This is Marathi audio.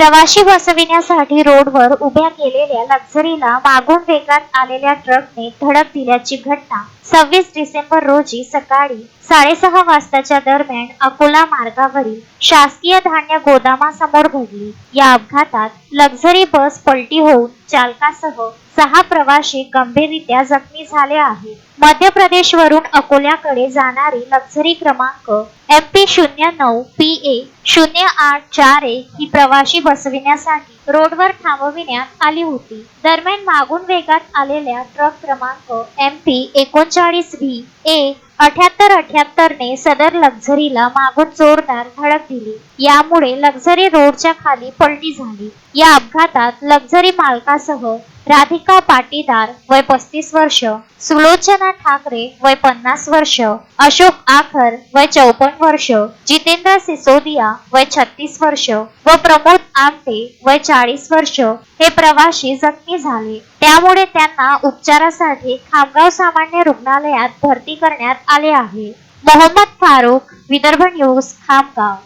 प्रवाशी बसविण्यासाठी रोडवर उभ्या केलेल्या लक्झरीला मागून वेगात आलेल्या ट्रकने धडक दिल्याची घटना 26 डिसेंबर रोजी सकाळी 6:30 वाजताच्या दरम्यान अकोला मार्गावरील शासकीय धान्य गोदामासमोर घडली। या अपघातात लक्झरी बस पलटी होऊन चालकासह 6 प्रवाशी गंभीररीत्या जखमी झाले आहेत। मध्य प्रदेशवरून अकोल्याकडे जाणारी लक्झरी क्रमांक MP09 PA 0841 ही प्रवाशी बसविण्यासाठी रोडवर थांबविण्यात आली होती। दरम्यान मागून वेगात आलेल्या ट्रक क्रमांक MP39V A 7878 ने सदर लक्झरीला मागून जोरदार धडक दिली। यामुळे लक्झरी रोडच्या खाली पलटी झाली। या अपघातात लक्झरी मालकासह राधिका पाटीदार वय 35 वर्ष, सुलोचना ठाकरे वय 50 वर्ष, अशोक आखर वय 54 वर्ष, जितेंद्र सिसोदिया वय 36 वर्ष व प्रमोद आमटे वय 40 वर्ष हे प्रवाशी जखमी झाले। त्यामुळे त्यांना उपचारासाठी खामगाव सामान्य रुग्णालयात भरती करण्यात आले आहे। मोहम्मद फारूक, विदर्भ न्यूज, खामगाव।